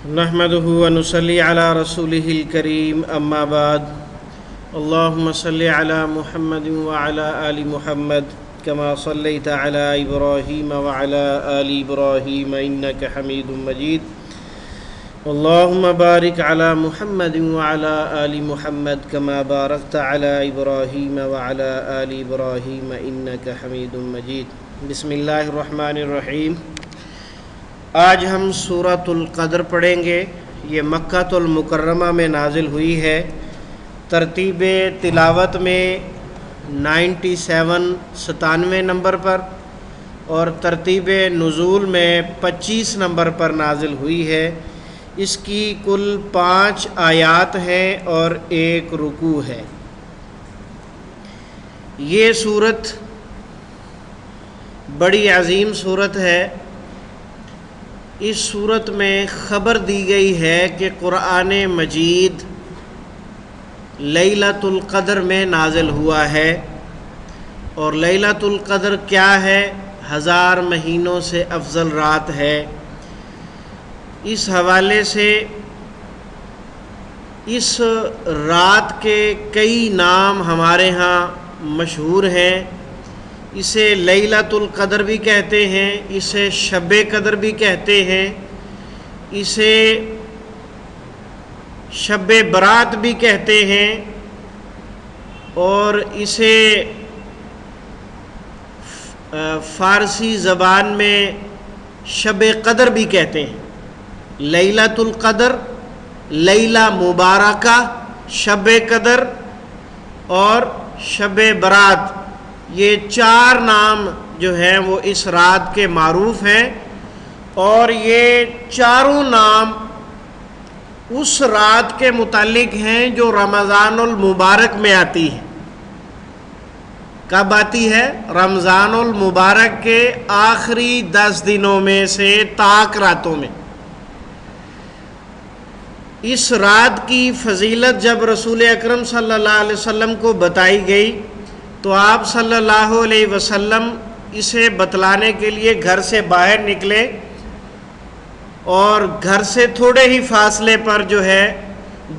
نحمده ونصلي على رسوله الكريم اما بعد اللهم صل على محمد وعلى آل محمد كما صليت على إبراهيم وعلى آل إبراهيم إنك حميد مجيد اللهم بارك على محمد وعلى آل محمد كما باركت على إبراهيم وعلى آل إبراهيم إنك حميد مجيد بسم الله الرحمن الرحيم۔ آج ہم سورۃ القدر پڑھیں گے۔ یہ مکۃ المکرمہ میں نازل ہوئی ہے۔ ترتیب تلاوت میں 97 نمبر پر اور ترتیب نزول میں 25 نمبر پر نازل ہوئی ہے۔ اس کی کل 5 آیات ہیں اور 1 رکوع ہے۔ یہ سورت بڑی عظیم سورت ہے۔ اس سورت میں خبر دی گئی ہے کہ قرآن مجید لیلۃ القدر میں نازل ہوا ہے، اور لیلۃ القدر کیا ہے؟ 1000 مہینوں سے افضل رات ہے۔ اس حوالے سے اس رات کے کئی نام ہمارے ہاں مشہور ہیں۔ اسے لیلۃ القدر بھی کہتے ہیں، اسے شب قدر بھی کہتے ہیں، اسے شب برات بھی کہتے ہیں، اور اسے فارسی زبان میں شب قدر بھی کہتے ہیں۔ لیلۃ القدر، لیلہ مبارکہ، شب قدر اور شب برات، یہ 4 نام جو ہیں وہ اس رات کے معروف ہیں، اور یہ چاروں نام اس رات کے متعلق ہیں جو رمضان المبارک میں آتی ہے۔ کب آتی ہے؟ رمضان المبارک کے آخری 10 دنوں میں سے طاق راتوں میں۔ اس رات کی فضیلت جب رسول اکرم صلی اللہ علیہ وسلم کو بتائی گئی تو آپ صلی اللہ علیہ وسلم اسے بتلانے کے لیے گھر سے باہر نکلے، اور گھر سے تھوڑے ہی فاصلے پر جو ہے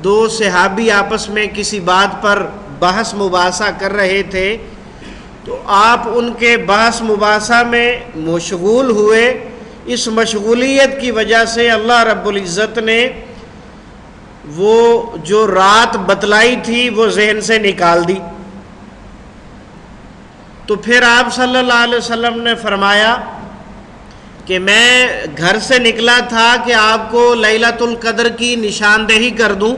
2 صحابی آپس میں کسی بات پر بحث مباحثہ کر رہے تھے، تو آپ ان کے بحث مباحثہ میں مشغول ہوئے۔ اس مشغولیت کی وجہ سے اللہ رب العزت نے وہ جو رات بتلائی تھی وہ ذہن سے نکال دی۔ تو پھر آپ صلی اللہ علیہ وسلم نے فرمایا کہ میں گھر سے نکلا تھا کہ آپ کو لیلۃ القدر کی نشاندہی کر دوں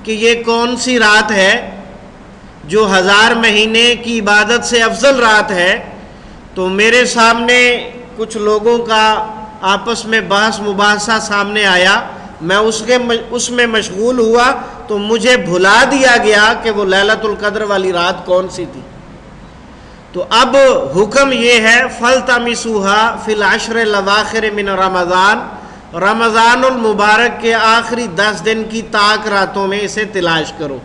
کہ یہ کون سی رات ہے جو 1000 مہینے کی عبادت سے افضل رات ہے۔ تو میرے سامنے کچھ لوگوں کا آپس میں بحث مباحثہ سامنے آیا، میں اس میں مشغول ہوا تو مجھے بھلا دیا گیا کہ وہ لیلۃ القدر والی رات کون سی تھی۔ تو اب حکم یہ ہے فَالْتَمِسُوهَا فِي الْعَشْرِ الْأَوَاخِرِ مِنْ رمضان، رمضان المبارک کے آخری 10 دن کی طاق راتوں میں اسے تلاش کرو۔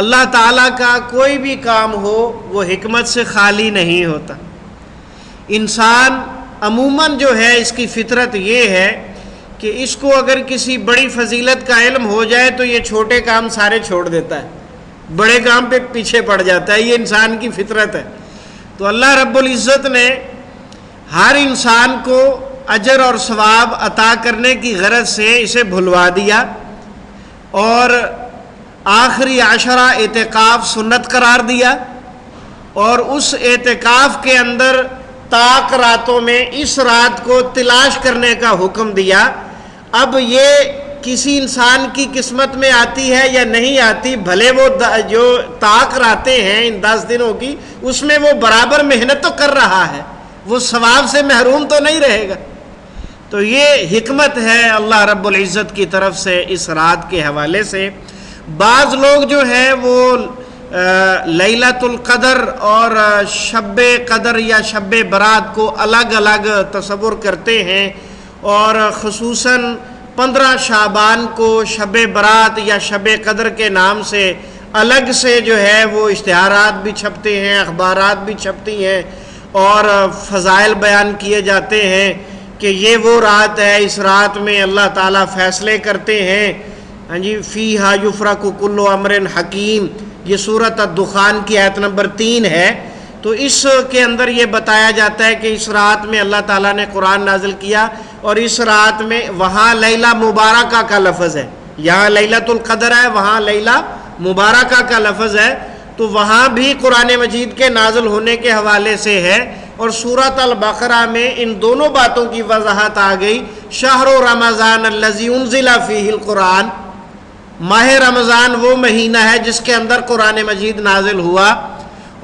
اللہ تعالیٰ کا کوئی بھی کام ہو وہ حکمت سے خالی نہیں ہوتا۔ انسان عموماً جو ہے اس کی فطرت یہ ہے کہ اس کو اگر کسی بڑی فضیلت کا علم ہو جائے تو یہ چھوٹے کام سارے چھوڑ دیتا ہے، بڑے کام پہ پیچھے پڑ جاتا ہے۔ یہ انسان کی فطرت ہے۔ تو اللہ رب العزت نے ہر انسان کو اجر اور ثواب عطا کرنے کی غرض سے اسے بھلوا دیا، اور آخری 10 اعتکاف سنت قرار دیا، اور اس اعتکاف کے اندر طاق راتوں میں اس رات کو تلاش کرنے کا حکم دیا۔ اب یہ کسی انسان کی قسمت میں آتی ہے یا نہیں آتی، بھلے وہ جو طاق راتیں ہیں ان 10 دنوں کی، اس میں وہ برابر محنت تو کر رہا ہے، وہ ثواب سے محروم تو نہیں رہے گا۔ تو یہ حکمت ہے اللہ رب العزت کی طرف سے اس رات کے حوالے سے۔ بعض لوگ جو ہیں وہ لیلۃ القدر اور شب قدر یا شب برات کو الگ الگ تصور کرتے ہیں، اور خصوصاً 15 شعبان کو شب برات یا شب قدر کے نام سے الگ سے جو ہے وہ اشتہارات بھی چھپتے ہیں، اخبارات بھی چھپتی ہیں، اور فضائل بیان کیے جاتے ہیں کہ یہ وہ رات ہے، اس رات میں اللہ تعالیٰ فیصلے کرتے ہیں، ہاں جی، فیہا یفرق کل امر حکیم، یہ سورۃ الدخان کی آیت نمبر 3 ہے۔ تو اس کے اندر یہ بتایا جاتا ہے کہ اس رات میں اللہ تعالیٰ نے قرآن نازل کیا، اور اس رات میں وہاں لیلہ مبارکہ کا لفظ ہے، یہاں لیلۃ القدر ہے، وہاں لیلہ مبارکہ کا لفظ ہے، تو وہاں بھی قرآن مجید کے نازل ہونے کے حوالے سے ہے۔ اور سورۃ البقرہ میں ان دونوں باتوں کی وضاحت آ گئی۔ شہر رمضان الذی انزل فیہ القرآن، ماہ رمضان وہ مہینہ ہے جس کے اندر قرآن مجید نازل ہوا،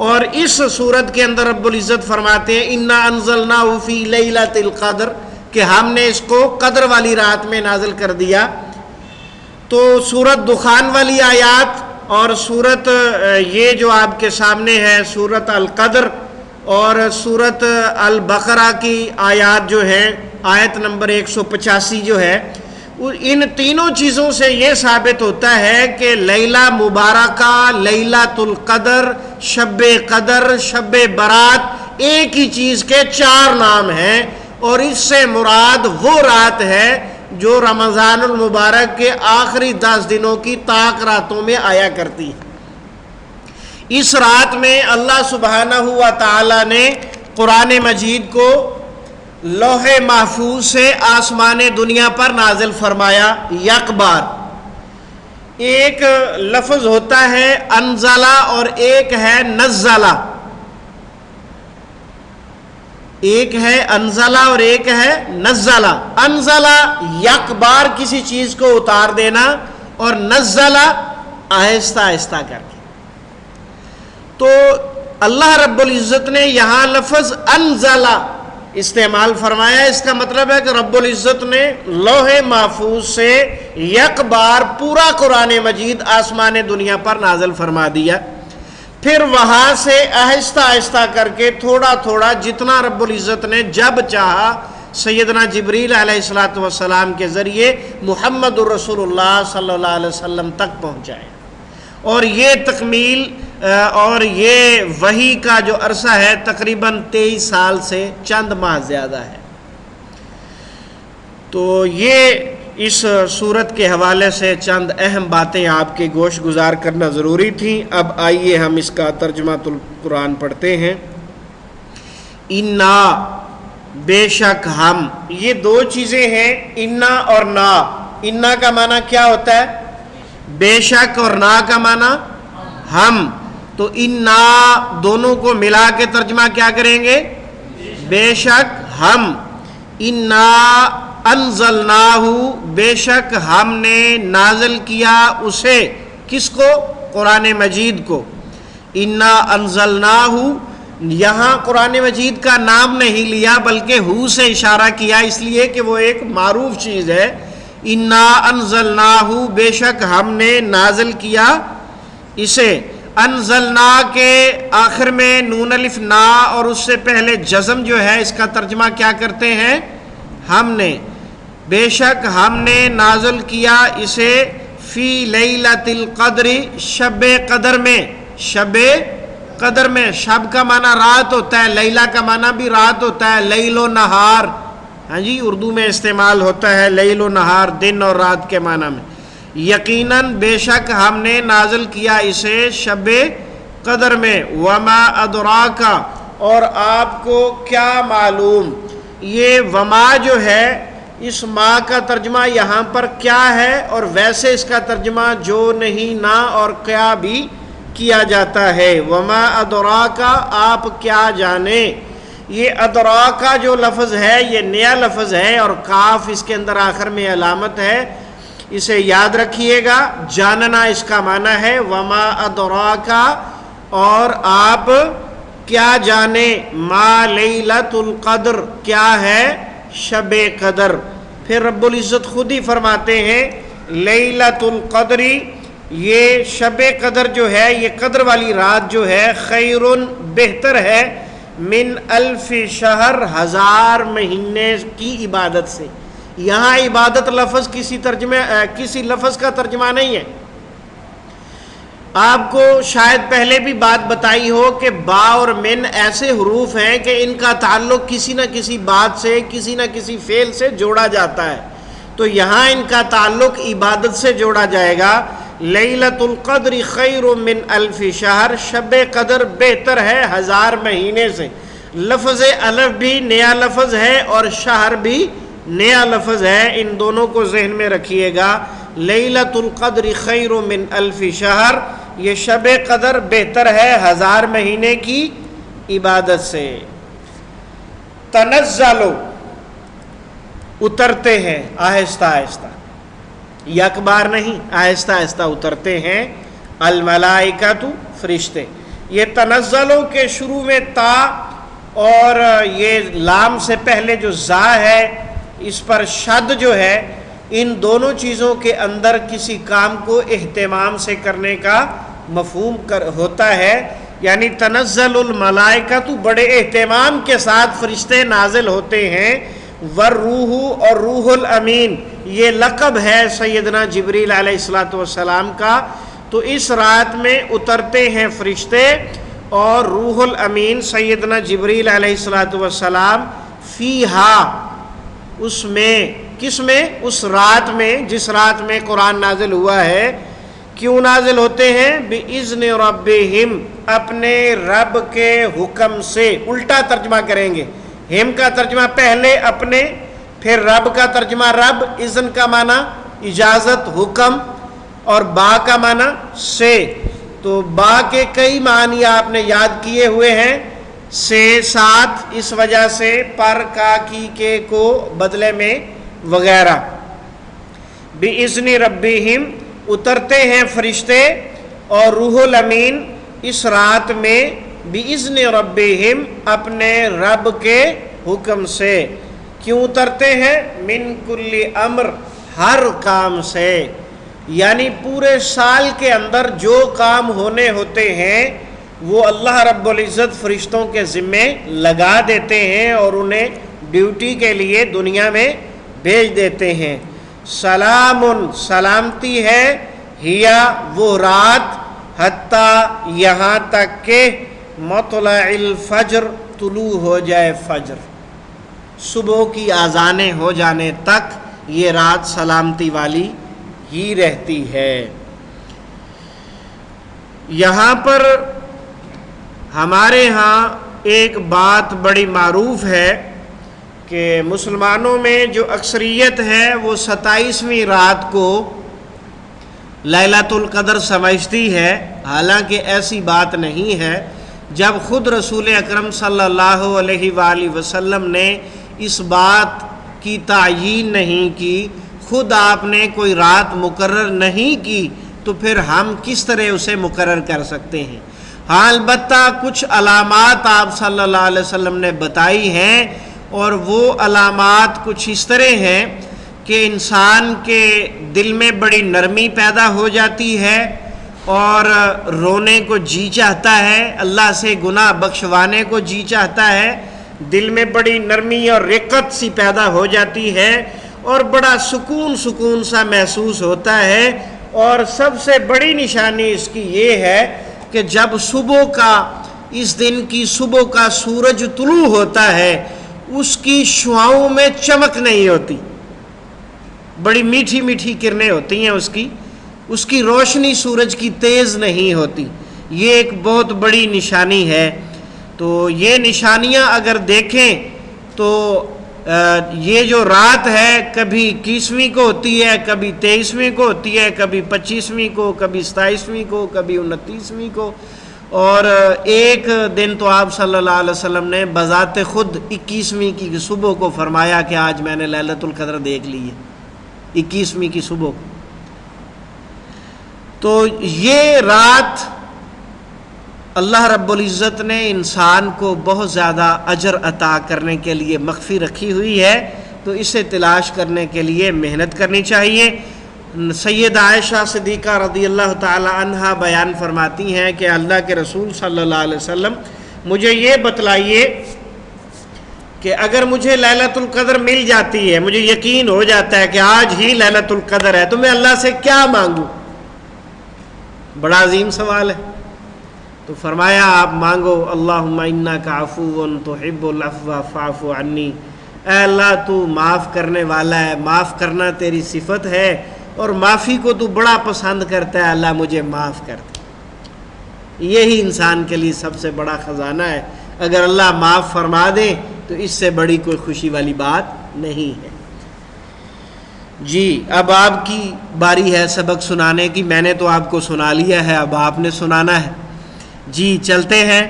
اور اس صورت کے اندر رب العزت فرماتے ہیں انا انزلناہ فی لیلۃ القدر، کہ ہم نے اس کو قدر والی رات میں نازل کر دیا۔ تو سورۃ دخان والی آیات اور سورۃ یہ جو آپ کے سامنے ہے سورۃ القدر اور سورۃ البقرہ کی آیات جو ہے، آیت نمبر 185 جو ہے، ان تینوں چیزوں سے یہ ثابت ہوتا ہے کہ لیلہ مبارکہ، لیلۃ القدر، شب قدر، شب برات ایک ہی چیز کے 4 نام ہیں، اور اس سے مراد وہ رات ہے جو رمضان المبارک کے آخری 10 دنوں کی طاق راتوں میں آیا کرتی ہے۔ اس رات میں اللہ سبحانہ و تعالی نے قرآن مجید کو لوح محفوظ سے آسمان دنیا پر نازل فرمایا یک بار۔ ایک لفظ ہوتا ہے انزلہ اور ایک ہے نزلہ، ایک ہے انزلہ اور ایک ہے نزلہ۔ انزلہ یک بار کسی چیز کو اتار دینا، اور نزلہ آہستہ آہستہ کر کے۔ تو اللہ رب العزت نے یہاں لفظ انزلہ استعمال فرمایا، اس کا مطلب ہے کہ رب العزت نے لوح محفوظ سے یک بار پورا قرآن مجید آسمان دنیا پر نازل فرما دیا، پھر وہاں سے آہستہ آہستہ کر کے تھوڑا تھوڑا جتنا رب العزت نے جب چاہا سیدنا جبریل علیہ السلام کے ذریعے محمد الرسول اللہ صلی اللہ علیہ وسلم تک پہنچائے۔ اور یہ تکمیل اور یہ وحی کا جو عرصہ ہے تقریباً 23 سال سے چند ماہ زیادہ ہے۔ تو یہ اس صورت کے حوالے سے چند اہم باتیں آپ کے گوش گزار کرنا ضروری تھیں۔ اب آئیے ہم اس کا ترجمہ القرآن پڑھتے ہیں۔ انا، بے شک ہم، یہ 2 چیزیں ہیں، انا اور نا۔ انا کا معنی کیا ہوتا ہے؟ بے شک، اور نا کا معنی ہم۔ تو انا دونوں کو ملا کے ترجمہ کیا کریں گے؟ بے شک ہم۔ انا انزلناہ، بے شک ہم نے نازل کیا اسے، کس کو؟ قرآن مجید کو۔ انا انزلناہ، یہاں قرآن مجید کا نام نہیں لیا بلکہ ہو سے اشارہ کیا، اس لیے کہ وہ ایک معروف چیز ہے۔ انا انزلناہ، بے شک ہم نے نازل کیا اسے۔ انزلنا کے آخر میں نون الف نا اور اس سے پہلے جزم جو ہے، اس کا ترجمہ کیا کرتے ہیں؟ ہم نے، بے شک ہم نے نازل کیا اسے فی لیلۃ القدر، شب قدر میں۔ شب قدر میں، شب کا معنی رات ہوتا ہے، لیلہ کا معنی بھی رات ہوتا ہے، لیل و نہار، ہاں جی، اردو میں استعمال ہوتا ہے لیل و نہار، دن اور رات کے معنی میں۔ یقیناً بے شک ہم نے نازل کیا اسے شب قدر میں۔ وما ادراک، اور آپ کو کیا معلوم۔ یہ وما جو ہے، اس ما کا ترجمہ یہاں پر کیا ہے، اور ویسے اس کا ترجمہ جو نہیں، نہ اور کیا بھی کیا جاتا ہے۔ وما ادراک، آپ کیا جانیں۔ یہ ادراک جو لفظ ہے یہ نیا لفظ ہے، اور کاف اس کے اندر آخر میں علامت ہے، اسے یاد رکھیے گا۔ جاننا اس کا معنی ہے وما ادراک، اور آپ کیا جانیں، ما لیلۃ القدر، کیا ہے شب قدر۔ پھر رب العزت خود ہی فرماتے ہیں لیلۃ القدر، یہ شب قدر جو ہے، یہ قدر والی رات جو ہے، خیر، بہتر ہے، من الف شہر، 1000 مہینے کی عبادت سے۔ یہاں عبادت لفظ کسی لفظ کا ترجمہ نہیں ہے، آپ کو شاید پہلے بھی بات بتائی ہو کہ با اور من ایسے حروف ہیں کہ ان کا تعلق کسی نہ کسی بات سے، کسی نہ کسی فعل سے جوڑا جاتا ہے، تو یہاں ان کا تعلق عبادت سے جوڑا جائے گا۔ لیلۃ القدر خیر من الف شہر، شب قدر بہتر ہے 1000 مہینے سے۔ لفظ الف بھی نیا لفظ ہے اور شہر بھی نیا لفظ ہے، ان دونوں کو ذہن میں رکھیے گا۔ لیلۃ القدر خیر من الف شہر، یہ شب قدر بہتر ہے 1000 مہینے کی عبادت سے۔ تنزل، اترتے ہیں آہستہ آہستہ، یک بار نہیں، آہستہ آہستہ اترتے ہیں۔ الملائکۃ، فرشتے۔ یہ تنزلوں کے شروع میں تا اور یہ لام سے پہلے جو زا ہے اس پر شد جو ہے، ان دونوں چیزوں کے اندر کسی کام کو اہتمام سے کرنے کا مفہوم ہوتا ہے، یعنی تنزل الملائکۃ، بڑے اہتمام کے ساتھ فرشتے نازل ہوتے ہیں۔ والروح، اور روح الامین، یہ لقب ہے سیدنا جبریل علیہ السلام کا۔ تو اس رات میں اترتے ہیں فرشتے اور روح الامین سیدنا جبریل علیہ السلام فیہا، اس میں، کس میں؟ اس رات میں، جس رات میں قرآن نازل ہوا ہے۔ کیوں نازل ہوتے ہیں؟ بِإِذْنِ رَبِّهِمْ، اپنے رب کے حکم سے۔ الٹا ترجمہ کریں گے، ہم کا ترجمہ پہلے اپنے، پھر رب کا ترجمہ رب، اذن کا معنی اجازت، حکم، اور با کا معنی سے۔ تو با کے کئی معنی آپ نے یاد کیے ہوئے ہیں، سے، ساتھ، اس وجہ سے، پر، کا، کی، کے، کو بدلے میں، وغیرہ۔ بِإِذْنِ رَبِّهِمْ، اترتے ہیں فرشتے اور روح الامین اس رات میں، بِإِذْنِ رَبِّهِمْ، اپنے رب کے حکم سے۔ کیوں اترتے ہیں؟ من کل امر، ہر کام سے، یعنی پورے سال کے اندر جو کام ہونے ہوتے ہیں وہ اللہ رب العزت فرشتوں کے ذمے لگا دیتے ہیں اور انہیں ڈیوٹی کے لیے دنیا میں بھیج دیتے ہیں۔ سلام، سلامتی ہے، ہیا، وہ رات، حتیٰ، یہاں تک کہ، مطلع الفجر، طلوع ہو جائے فجر، صبح کی آذانیں ہو جانے تک یہ رات سلامتی والی ہی رہتی ہے۔ یہاں پر ہمارے ہاں ایک بات بڑی معروف ہے کہ مسلمانوں میں جو اکثریت ہے وہ 27ویں رات کو لیلۃ القدر سمجھتی ہے، حالانکہ ایسی بات نہیں ہے۔ جب خود رسول اکرم صلی اللہ علیہ وآلہ وسلم نے اس بات کی تعیین نہیں کی، خود آپ نے کوئی رات مقرر نہیں کی، تو پھر ہم کس طرح اسے مقرر کر سکتے ہیں؟ ہاں، البتہ کچھ علامات آپ صلی اللہ علیہ وسلم نے بتائی ہیں، اور وہ علامات کچھ اس طرح ہیں کہ انسان کے دل میں بڑی نرمی پیدا ہو جاتی ہے اور رونے کو جی چاہتا ہے، اللہ سے گناہ بخشوانے کو جی چاہتا ہے، دل میں بڑی نرمی اور رقت سی پیدا ہو جاتی ہے اور بڑا سکون سا محسوس ہوتا ہے۔ اور سب سے بڑی نشانی اس کی یہ ہے کہ جب صبح کا، اس دن کی صبح کا سورج طلوع ہوتا ہے، اس کی شعاؤں میں چمک نہیں ہوتی، بڑی میٹھی میٹھی کرنیں ہوتی ہیں اس کی روشنی سورج کی تیز نہیں ہوتی۔ یہ ایک بہت بڑی نشانی ہے۔ تو یہ نشانیاں اگر دیکھیں تو یہ جو رات ہے کبھی 21ویں کو ہوتی ہے، کبھی 23ویں کو ہوتی ہے، کبھی 25ویں کو، کبھی 27ویں کو، کبھی 29ویں کو، اور ایک دن تو آپ صلی اللہ علیہ وسلم نے بذات خود 21ویں کی صبح کو فرمایا کہ آج میں نے لیلۃ القدر دیکھ لی ہے، 21ویں کی صبح کو۔ تو یہ رات اللہ رب العزت نے انسان کو بہت زیادہ اجر عطا کرنے کے لیے مخفی رکھی ہوئی ہے، تو اسے تلاش کرنے کے لیے محنت کرنی چاہیے۔ سید عائشہ صدیقہ رضی اللہ تعالی عنہا بیان فرماتی ہیں کہ اللہ کے رسول صلی اللہ علیہ وسلم مجھے یہ بتلائیے کہ اگر مجھے لیلۃ القدر مل جاتی ہے، مجھے یقین ہو جاتا ہے کہ آج ہی لیلۃ القدر ہے، تو میں اللہ سے کیا مانگوں؟ بڑا عظیم سوال ہے. تو فرمایا آپ مانگو اللہم انک عفو تحب العفو فاعف عنی، اے اللہ تو معاف کرنے والا ہے، معاف کرنا تیری صفت ہے اور معافی کو تو بڑا پسند کرتا ہے، اللہ مجھے معاف کر دے. یہی انسان کے لیے سب سے بڑا خزانہ ہے. اگر اللہ معاف فرما دے تو اس سے بڑی کوئی خوشی والی بات نہیں ہے. جی اب آپ کی باری ہے سبق سنانے کی. میں نے تو آپ کو سنا لیا ہے، اب آپ نے سنانا ہے. جی چلتے ہیں.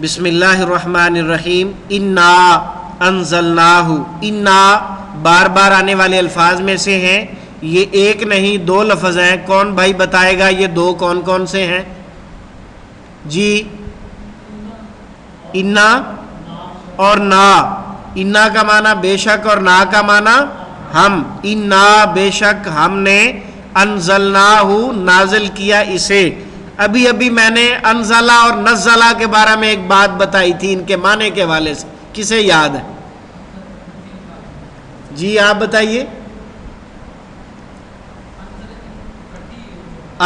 بسم اللہ الرحمن الرحیم. انا انزلناہ، انا بار بار آنے والے الفاظ میں سے ہیں. یہ ایک نہیں دو لفظ ہیں. کون بھائی بتائے گا یہ دو کون کون سے ہیں؟ جی انا اور نا. انا کا معنی بے شک اور نا کا معنی ہم. انا بے شک ہم نے انزلناہ نازل کیا اسے. ابھی ابھی میں نے انزلہ اور نزلہ کے بارے میں ایک بات بتائی تھی ان کے معنی کے حوالے سے. کسے یاد ہے؟ جی آپ بتائیے.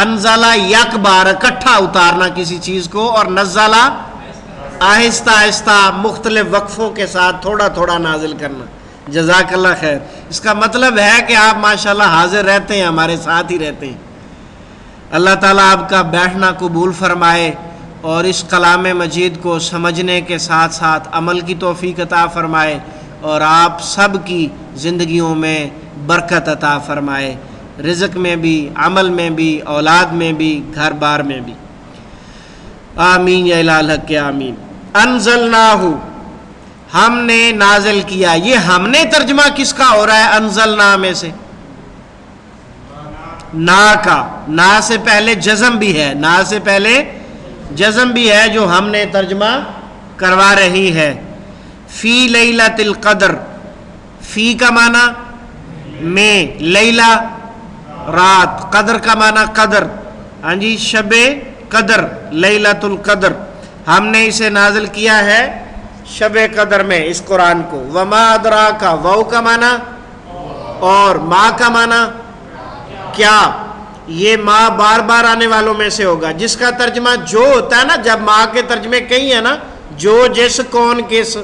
انزلہ یک بار اکٹھا اتارنا کسی چیز کو، اور نزلہ آہستہ آہستہ مختلف وقفوں کے ساتھ تھوڑا تھوڑا نازل کرنا. جزاک اللہ خیر. اس کا مطلب ہے کہ آپ ماشاءاللہ حاضر رہتے ہیں، ہمارے ساتھ ہی رہتے ہیں. اللہ تعالیٰ آپ کا بیٹھنا قبول فرمائے اور اس کلام مجید کو سمجھنے کے ساتھ ساتھ عمل کی توفیق عطا فرمائے اور آپ سب کی زندگیوں میں برکت عطا فرمائے، رزق میں بھی، عمل میں بھی، اولاد میں بھی، گھر بار میں بھی. آمین یا الہ الحق آمین. انزلناہ ہم نے نازل کیا. یہ ہم نے ترجمہ کس کا ہو رہا ہے انزلنا میں سے؟ نا کا. نا سے پہلے جزم بھی ہے، نا سے پہلے جزم بھی ہے جو ہم نے ترجمہ کروا رہی ہے. فی لیلۃ القدر. فی کا معنی میں، لیلہ رات، قدر کا معنی قدر. ہاں جی شب قدر، لیلۃ القدر. ہم نے اسے نازل کیا ہے شب قدر میں اس قرآن کو. وما ادراک، واو کا معنی اور ما کا معنی کیا. یہ ما بار بار آنے والوں میں سے ہوگا جس کا ترجمہ جو ہوتا ہے نا. جب ما کے ترجمے کئی ہیں نا، جو جس کون کس،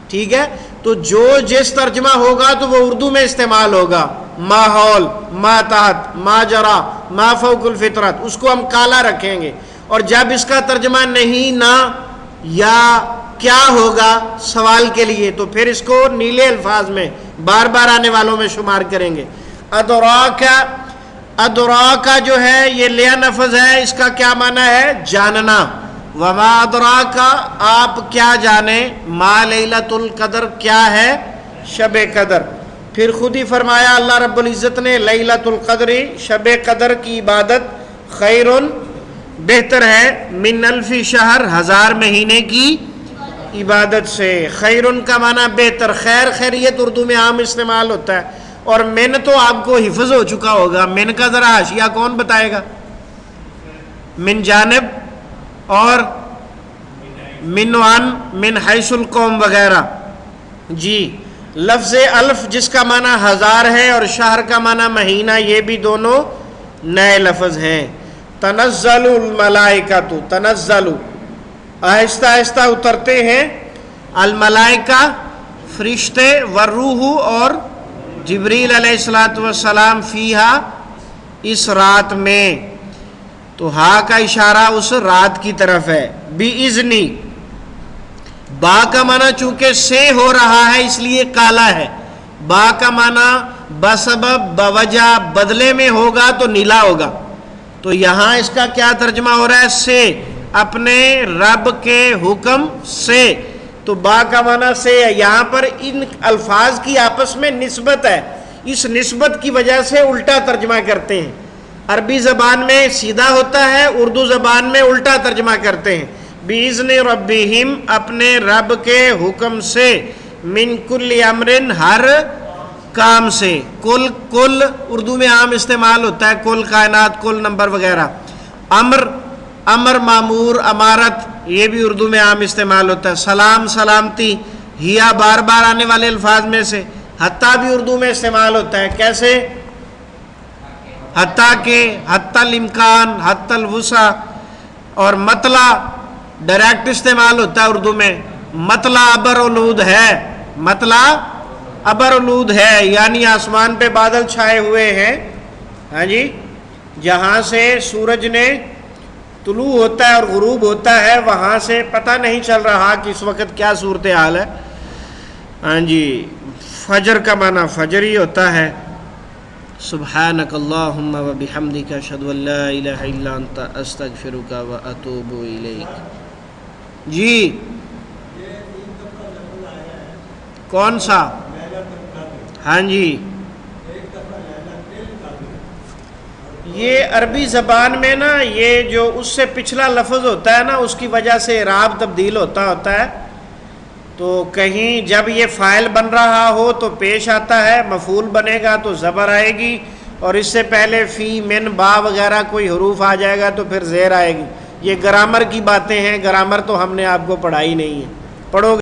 ٹھیک ہے، تو جو جس ترجمہ ہوگا تو وہ اردو میں استعمال ہوگا. ماحول، ما تحت، ما جرا، ما فوق الفطرت، اس کو ہم کالا رکھیں گے. اور جب اس کا ترجمہ نہیں، نہ یا کیا ہوگا سوال کے لیے، تو پھر اس کو نیلے الفاظ میں بار بار آنے والوں میں شمار کریں گے. ادراکا، ادراکا جو ہے یہ لیا لفظ ہے، اس کا کیا معنی ہے؟ جاننا. وما ادراکا آپ کیا جانیں، ما لیلۃ القدر کیا ہے؟ شب قدر. پھر خود ہی فرمایا اللہ رب العزت نے لیلۃ القدر، شب قدر کی عبادت، خیر بہتر ہے، من الف شہر ہزار مہینے کی عبادت سے. خیر کا معنی بہتر. خیر خیریت اردو میں عام استعمال ہوتا ہے. اور من تو آپ کو حفظ ہو چکا ہوگا. من کا ذرا حاشیہ کون بتائے گا؟ من جانب اور من عن، من حیث القوم وغیرہ. جی لفظ الف جس کا معنی ہزار ہے اور شہر کا معنی مہینہ، یہ بھی دونوں نئے لفظ ہیں. تنزل الملائکۃ، تنزل آہستہ آہستہ اترتے ہیں، الملائکہ فرشتے، والروح اور جبریل علیہ الصلوۃ والسلام، فیہا اس رات میں. تو ہا کا اشارہ اس رات کی طرف ہے. بِإِذْنِ، با کا معنی چونکہ سے ہو رہا ہے اس لیے کالا ہے. با کا معنی بسبب، بوجہ، بدلے میں ہوگا تو نیلا ہوگا. تو یہاں اس کا کیا ترجمہ ہو رہا ہے؟ سے، اپنے رب کے حکم سے. تو با کا معنی سے ہے. یہاں پر ان الفاظ کی آپس میں نسبت ہے، اس نسبت کی وجہ سے الٹا ترجمہ کرتے ہیں. عربی زبان میں سیدھا ہوتا ہے، اردو زبان میں الٹا ترجمہ کرتے ہیں. بِإِذْنِ رَبِّهِمْ اپنے رب کے حکم سے، من کل امرن ہر کام سے. کل، کل اردو میں عام استعمال ہوتا ہے، کل کائنات، کل نمبر وغیرہ. امر، امر معمور، امارت، یہ بھی اردو میں عام استعمال ہوتا ہے. سلام، سلامتی، ہیا بار بار آنے والے الفاظ میں سے. حتیٰ بھی اردو میں استعمال ہوتا ہے. کیسے؟ حتیٰ کہ، حتی الامکان، حتی الوسع، اور مطلع ڈائریکٹ استعمال ہوتا ہے اردو میں، مطلع ابرالود ہے، مطلع ابرالود ہے، یعنی آسمان پہ بادل چھائے ہوئے ہیں، ہاں جی، جہاں سے سورج نے طلوع ہوتا ہے اور غروب ہوتا ہے وہاں سے پتہ نہیں چل رہا کہ اس وقت کیا صورتحال ہے، ہاں جی۔ فجر کا معنی فجر ہی ہوتا ہے۔ سبحانک اللہم و بحمدک اشہد ان لا الہ الا انت استغفرک و اتوب الیک۔ جی کون سا؟ ہاں جی، یہ عربی زبان میں نا یہ جو اس سے پچھلا لفظ ہوتا ہے نا اس کی وجہ سے اعراب تبدیل ہوتا ہے، تو کہیں جب یہ فاعل بن رہا ہو تو پیش آتا ہے، مفعول بنے گا تو زبر آئے گی، اور اس سے پہلے فی، من، با وغیرہ کوئی حروف آ جائے گا تو پھر زیر آئے گی۔ یہ گرامر کی باتیں ہیں، گرامر تو ہم نے آپ کو پڑھائی نہیں ہے، پڑھو گے